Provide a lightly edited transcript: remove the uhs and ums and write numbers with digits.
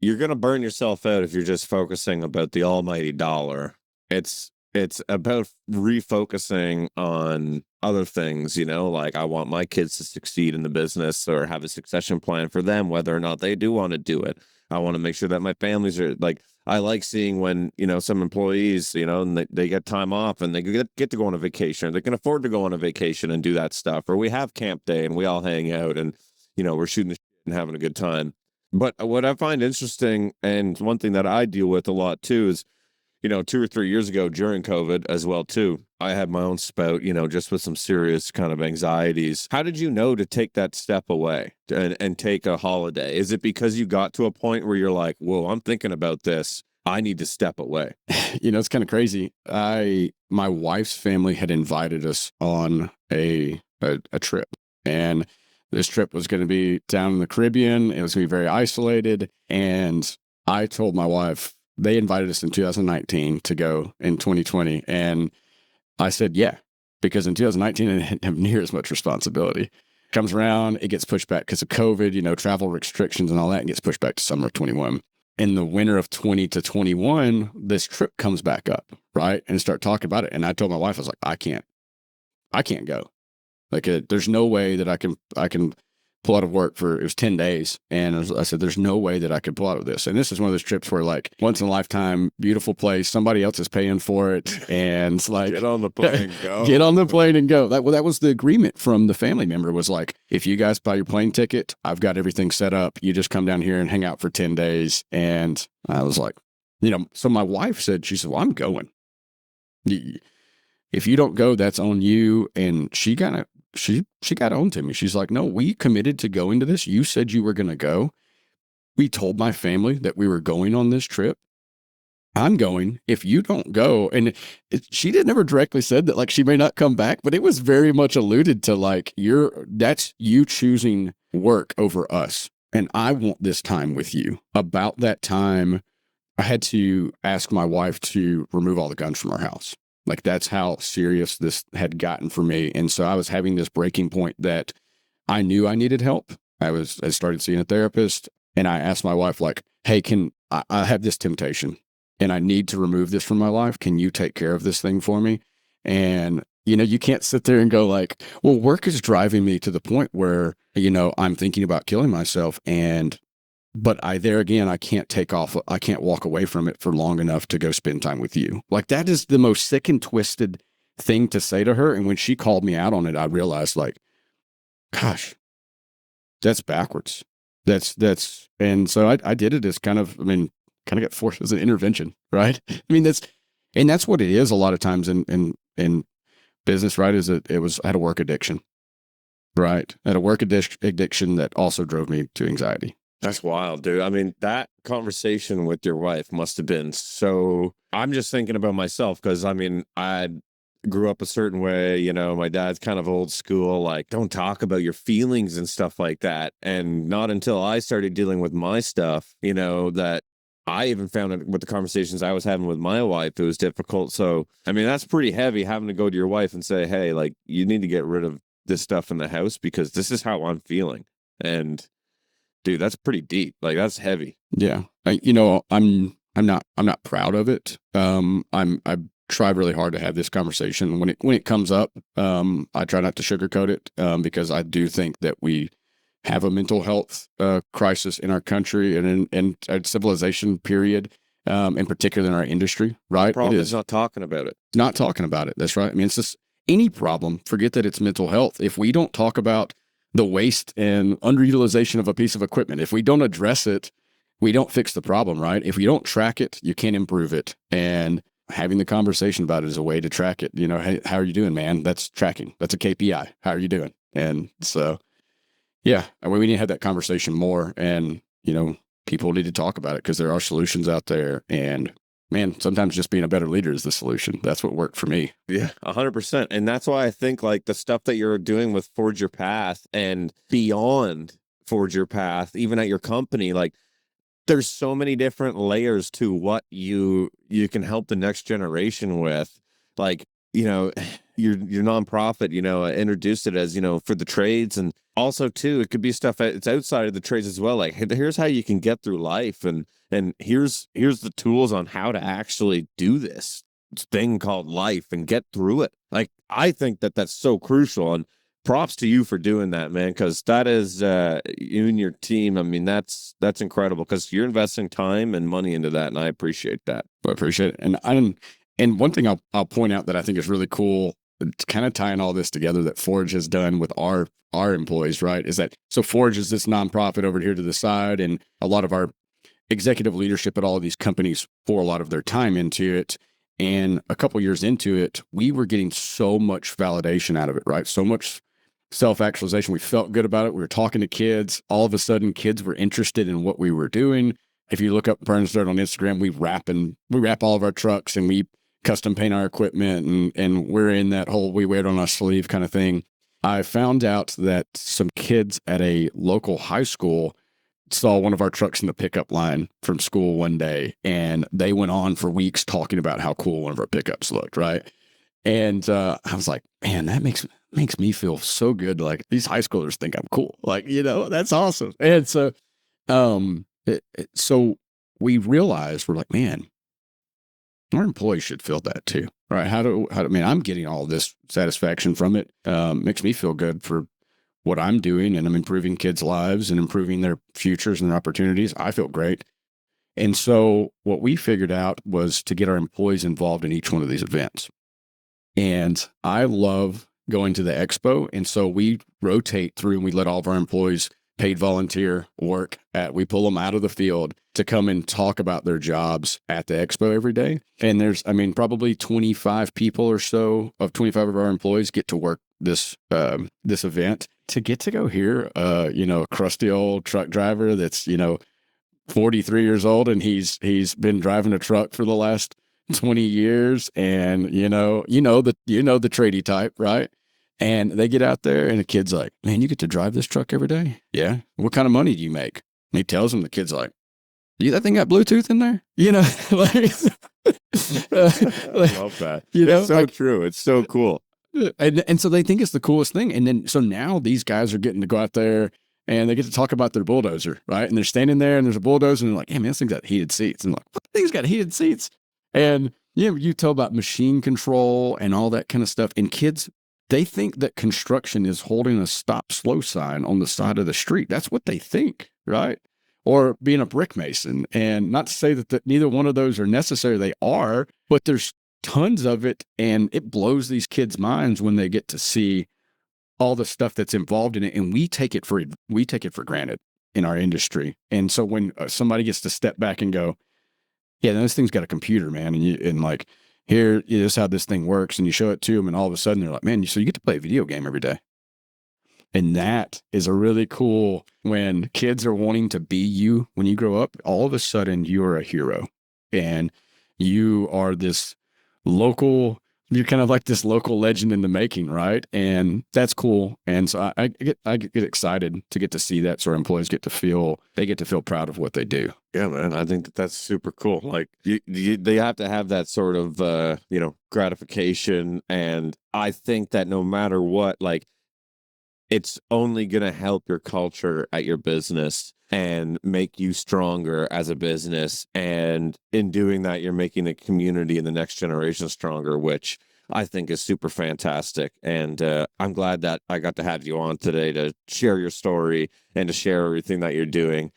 you're going to burn yourself out if you're just focusing about the almighty dollar. It's about refocusing on other things, like I want my kids to succeed in the business or have a succession plan for them, whether or not they do want to do it. I want to make sure that my families are like, I like seeing when, some employees, and they get time off and they get to go on a vacation. They can afford to go on a vacation and do that stuff. Or we have camp day and we all hang out and, we're shooting the shit and having a good time. But what I find interesting, and one thing that I deal with a lot too, is 2 or 3 years ago during COVID as well too, I had my own spout, just with some serious kind of anxieties. How did you know to take that step away and take a holiday? Is it because you got to a point where you're like, whoa, I'm thinking about this, I need to step away? It's kind of crazy. My wife's family had invited us on a trip, and this trip was going to be down in the Caribbean. It was going to be very isolated. And I told my wife, they invited us in 2019 to go in 2020. And I said, yeah, because in 2019, I didn't have near as much responsibility. Comes around, it gets pushed back because of COVID, travel restrictions and all that, and gets pushed back to summer of 21. In the winter of 20 to 21, this trip comes back up, right? And start talking about it. And I told my wife, I was like, I can't go. Like, there's no way that I can pull out of work it was 10 days. And I said, there's no way that I could pull out of this. And this is one of those trips where, like, once in a lifetime, beautiful place, somebody else is paying for it. And it's like, get on the plane and go. Get on the plane and go. That was the agreement from the family member, was like, if you guys buy your plane ticket, I've got everything set up. You just come down here and hang out for 10 days. And I was like, so my wife said, she said, well, I'm going. If you don't go, that's on you. And she got on to me. She's like, no, we committed to going to this. You said you were going to go. We told my family that we were going on this trip. I'm going. If you don't go, and she did never directly said that, like, she may not come back, but it was very much alluded to, like, that's you choosing work over us. And I want this time with you. About that time, I had to ask my wife to remove all the guns from our house. Like, that's how serious this had gotten for me. And so I was having this breaking point that I knew I needed help. I started seeing a therapist, and I asked my wife, like, hey, I have this temptation and I need to remove this from my life. Can you take care of this thing for me? And, you can't sit there and go like, well, work is driving me to the point where, I'm thinking about killing myself. But I can't walk away from it for long enough to go spend time with you. Like, that is the most sick and twisted thing to say to her. And when she called me out on it, I realized, like, gosh, that's backwards. And so I did it as kind of get forced as an intervention, right? That's what it is a lot of times in business, right? I had a work addiction, right? I had a work addiction that also drove me to anxiety. That's wild, dude. That conversation with your wife must have been so. I'm just thinking about myself because, I grew up a certain way. My dad's kind of old school, like, don't talk about your feelings and stuff like that. And not until I started dealing with my stuff, that I even found it with the conversations I was having with my wife, it was difficult. So, that's pretty heavy, having to go to your wife and say, hey, like, you need to get rid of this stuff in the house because this is how I'm feeling. And dude, that's pretty deep. Like, that's heavy. Yeah. I'm not proud of it. I try really hard to have this conversation when it comes up. I try not to sugarcoat it, because I do think that we have a mental health crisis in our country and in our civilization period, in particular in our industry, right? The problem is not talking about it. Not talking about it. That's right. It's just any problem. Forget that it's mental health. If we don't talk about the waste and underutilization of a piece of equipment, if we don't address it, we don't fix the problem, right? If you don't track it, you can't improve it. And having the conversation about it is a way to track it. Hey, how are you doing, man? That's tracking. That's a KPI. How are you doing? And so, yeah, we need to have that conversation more. And, people need to talk about it because there are solutions out there. And man, sometimes just being a better leader is the solution. That's what worked for me. Yeah, 100%. And that's why I think, like, the stuff that you're doing with Forge Your Path and beyond Forge Your Path, even at your company, like, there's so many different layers to what you can help the next generation with. Like, your nonprofit, introduced it as, for the trades. And also too, it could be stuff it's outside of the trades as well. Like, hey, here's how you can get through life, and here's the tools on how to actually do this thing called life and get through it. Like, I think that that's so crucial, and props to you for doing that, man, because that is you and your team. I mean, that's incredible, because you're investing time and money into that, and I appreciate that. I appreciate it. And one thing I'll point out that I think is really cool, kind of tying all this together, that Forge has done with our employees, right? Is that, so Forge is this nonprofit over here to the side, and a lot of our executive leadership at all of these companies pour a lot of their time into it. And a couple years into it, we were getting so much validation out of it, right? So much self-actualization. We felt good about it. We were talking to kids. All of a sudden, kids were interested in what we were doing. If you look up Burn and Start on Instagram, we wrap all of our trucks, and we custom paint our equipment, and we're in that whole we wear it on our sleeve kind of thing. I found out that some kids at a local high school saw one of our trucks in the pickup line from school one day, and they went on for weeks talking about how cool one of our pickups looked, right? And I was like, man, that makes me feel so good. Like, these high schoolers think I'm cool. Like, that's awesome. And so, so we realized, we're like, man, our employees should feel that too, right? Man, I'm getting all this satisfaction from it. Makes me feel good for what I'm doing, and I'm improving kids' lives and improving their futures and their opportunities. I feel great. And so what we figured out was to get our employees involved in each one of these events. And I love going to the expo. And so we rotate through, and we let all of our employees paid volunteer work we pull them out of the field to come and talk about their jobs at the expo every day. And there's, probably 25 people or so of 25 of our employees get to work this event. To get to go hear, a crusty old truck driver that's, 43 years old, and he's been driving a truck for the last 20 years, and the tradie type, right? And they get out there, and the kid's like, man, you get to drive this truck every day? Yeah. What kind of money do you make? And he tells him, the kid's like, that thing got Bluetooth in there? I love that. It's so true. It's so cool. And so they think it's the coolest thing. And then, so now these guys are getting to go out there, and they get to talk about their bulldozer, right? And they're standing there, and there's a bulldozer, and they're like, hey, man, this thing's got heated seats. And I'm like, what? The thing's got heated seats? And you tell about machine control and all that kind of stuff. And kids, they think that construction is holding a stop slow sign on the side of the street. That's what they think, right? Or being a brick mason. And not to say that neither one of those are necessary. They are, but there's tons of it. And it blows these kids' minds when they get to see all the stuff that's involved in it. And we take it for granted in our industry. And so when somebody gets to step back and go, yeah, this thing's got a computer, man. And like, here is how this thing works. And you show it to them, and all of a sudden they're like, man, so you get to play a video game every day. And that is a really cool, when kids are wanting to be you when you grow up, all of a sudden you're a hero, and you are you're kind of like this local legend in the making, right? And that's cool. And so I get excited to get to see that, so our employees get to feel proud of what they do. Yeah, man, I think that's super cool. Like, they have to have that sort of gratification, and I think that no matter what, like, it's only going to help your culture at your business and make you stronger as a business. And in doing that, you're making the community and the next generation stronger, which I think is super fantastic. And I'm glad that I got to have you on today to share your story and to share everything that you're doing.